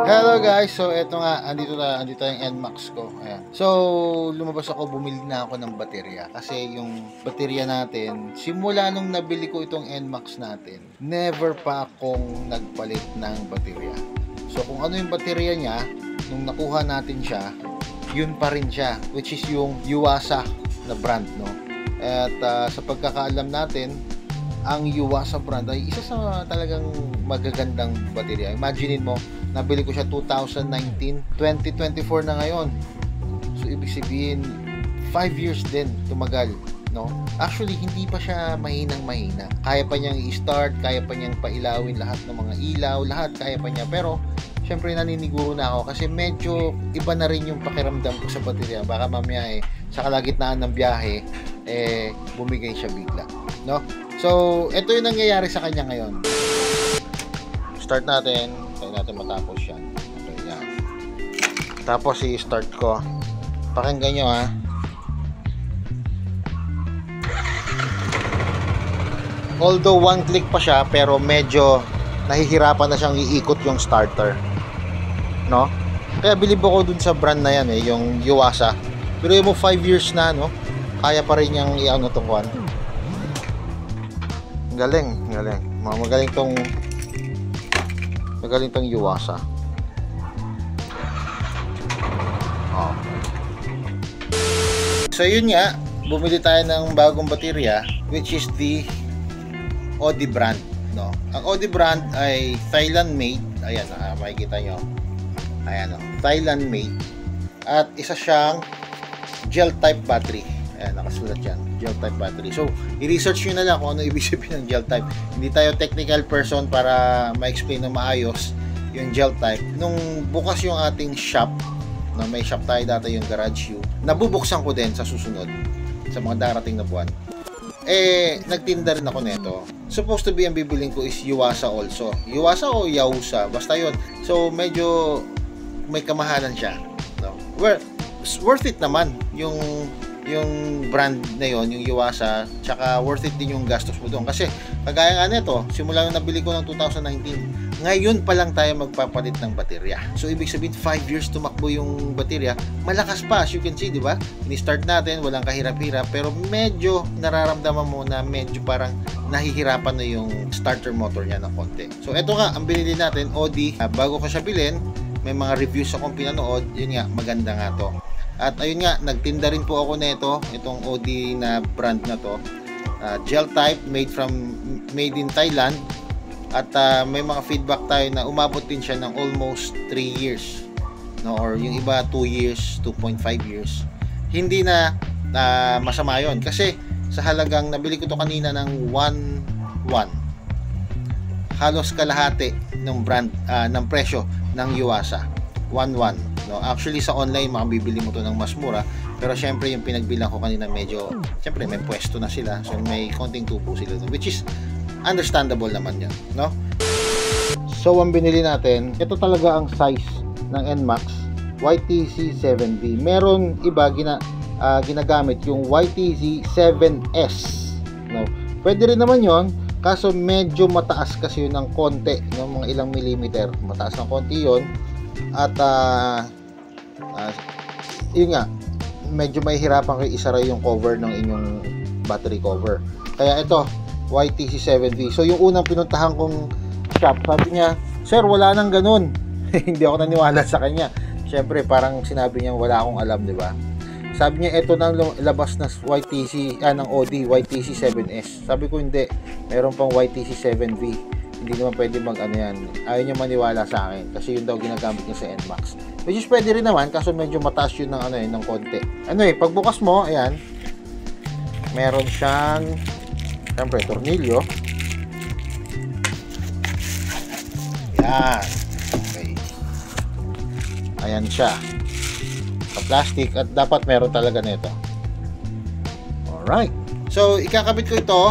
Hello guys, so eto nga, andito yung NMAX ko. Ayan. So, lumabas ako, bumili na ako ng baterya. Kasi yung baterya natin, simula nung nabili ko itong NMAX natin, never pa akong nagpalit ng baterya. So, kung ano yung baterya niya, nung nakuha natin siya, yun pa rin siya, which is yung Yuasa na brand, no? At sa pagkakaalam natin, ang Yuasa brand ay isa sa talagang magagandang baterya. Imagine mo, nabili ko siya 2019, 2024 na ngayon. So ibig sabihin 5 years din tumagal, no? Actually hindi pa siya mahinang-mahina. Kaya pa niyang i-start, kaya pa niyang pailawin lahat ng mga ilaw, lahat kaya pa niya. Pero syempre naniniguro na ako kasi medyo iba na rin yung pakiramdam ko sa baterya. Baka mamaya sa kalagitnaan ng biyahe bumigay siya bigla, no? So ito yung nangyayari sa kanya ngayon. Start natin. Kaya natin matapos yan. Okay, yan. Tapos i-start ko. Pakinggan nyo ha. Although one click pa siya, pero medyo nahihirapan na siyang iikot yung starter. No? Kaya bilib ako dun sa brand na yan yung Yuasa. Pero yung 5 years na, no? Kaya pa rin niyang i-ano itong one. Galing. Magaling tong Yuasa. Oh. So yun nga, bumili tayo ng bagong baterya, which is the Audi brand, no? Ang Audi brand ay Thailand made. Ayan, makikita nyo. Ayan, Thailand made. At isa siyang gel type battery. Ayan, nakasulat yan, gel type battery. So, i-research nyo na lang kung ano ibig sabihin ng gel type. Hindi tayo technical person para ma-explain na maayos yung gel type. Nung bukas yung ating shop, na may shop tayo dati yung Garage U, nabubuksan ko din sa susunod, sa mga darating na buwan. Nagtinda rin ako nito. Supposed to be ang bibiling ko is Yuasa also. Yuasa o Yausa, basta yun. So, medyo may kamahalan siya, no? Well, worth it naman yung brand na yon, yung Yuasa, tsaka worth it din yung gastos mo doon kasi kagaya nga nito, simula nung nabili ko ng 2019, ngayon pa lang tayo magpapalit ng baterya. So ibig sabihin 5 years tumakbo yung baterya, malakas pa as you can see, di ba? Ini-start natin, walang kahirap-hirap, pero medyo nararamdaman mo na medyo parang nahihirapan na yung starter motor niya ng konti. So eto nga, ang binili natin, Audi. Bago ko siya bilhin, may mga reviews akong pinanood, yun nga, maganda nga to. At ayun nga, nagtinda rin po ako nito, itong Audi na brand na to. Gel type, made in Thailand. At may mga feedback tayo na umabot din siya ng almost 3 years. No, or yung iba 2 years, 2.5 years. Hindi na masama yon kasi sa halagang nabili ko to kanina ng 1.1. Halos kalahati ng brand ng presyo ng Yuasa. 1.1. No, actually sa online makabibili mo to ng mas mura, pero syempre yung pinagbilang ko kanina medyo syempre may pwesto na sila, so may konting tubo sila doon, which is understandable naman yan, no? So ang binili natin, ito talaga ang size ng NMAX YTC 7V. Meron iba ginagamit yung YTC 7S, no? Pwede rin naman yon, kaso medyo mataas kasi yun ng konti, no? Mga ilang millimeter mataas ng konti yon. At yun nga, medyo mahihirapan kayo isara yung cover ng inyong battery cover. Kaya ito, YTC 7V. So yung unang pinuntahan kong shop, sabi niya, sir, wala nang ganun. Hindi ako naniwala sa kanya. Siyempre, parang sinabi niya wala akong alam, di ba? Sabi niya, ito nang labas na YTC, ng Audi, YTC 7S. Sabi ko, hindi. Meron pang YTC 7V. Hindi naman pwede mag-ano yan. Ayaw niya maniwala sa akin kasi yun daw ginagamit niya sa NMAX. Which is pwede rin naman kaso medyo mataas yun ng ng konti. Pagbukas mo, ayan, meron siyang siyempre tornilyo. Ayan. Okay. Ayan siya. Sa plastic at dapat meron talaga nito. Alright. So, ikakabit ko ito.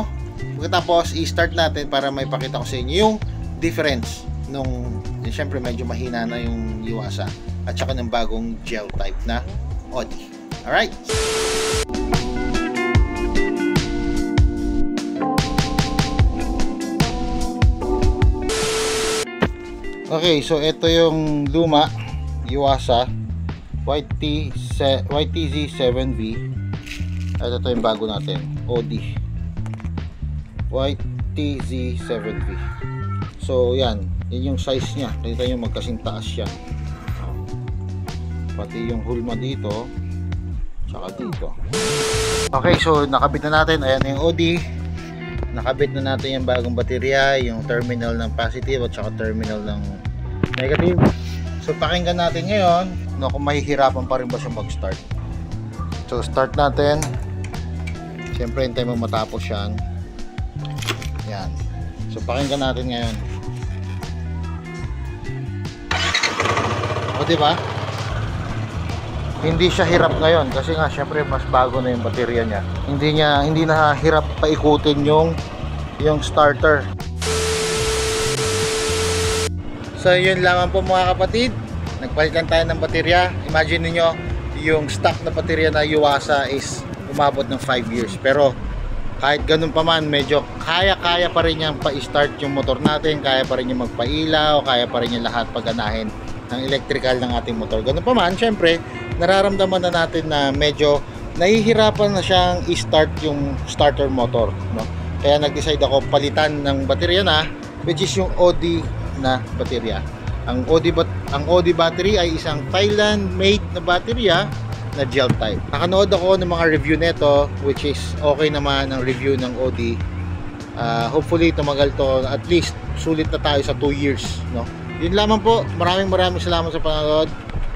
Pagkatapos, i-start natin para may pakita ko sa inyo yung difference nung, syempre medyo mahina na yung Yuasa at saka ng bagong gel type na Audi. Alright? Okay, so ito yung luma Yuasa YTZ7V. Ito yung bago natin, OD YTZ7V. So yan yung size nya, kita nyo magkasing taas yan, pati yung hulma dito tsaka dito. Okay, so nakabit na natin, ayan yung OD. Nakabit na natin yung bagong baterya, yung terminal ng positive at saka terminal ng negative. So pakinggan natin ngayon kung mahihirapan pa rin ba siya mag-start. So start natin. Siyempre hintay mo matapos yan. Yan. So pakinggan natin ngayon. O diba? Hindi siya hirap ngayon kasi nga syempre mas bago na yung baterya niya. Hindi na hirap paikutin yung starter. So yun lamang po mga kapatid. Nagpalitan tayo ng baterya. Imagine niyo yung stock na baterya na Yuasa is umabot ng 5 years. Pero kahit ganun pa man, medyo kaya pa rin niyang pa-start yung motor natin, kaya pa rin niyang magpailaw, kaya pa rin niya lahat pagganahin ng electrical ng ating motor. Ganun pa man, syempre nararamdaman na natin na medyo nahihirapan na siyang i-start yung starter motor, no? Kaya nag-decide ako palitan ng baterya na, which is yung OD na baterya. Ang OD battery ay isang Thailand made na baterya na gel type. Nakanood ako ng mga review nito, which is okay naman ang review ng OD. Hopefully tumagal to, at least sulit na tayo sa 2 years, no? Yun lamang po. Maraming salamat sa panonood.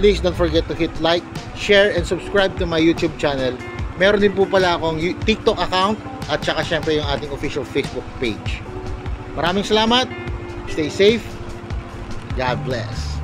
Please don't forget to hit like, share, and subscribe to my YouTube channel. Meron din po pala akong TikTok account at saka syempre yung ating official Facebook page. Maraming salamat. Stay safe. God bless.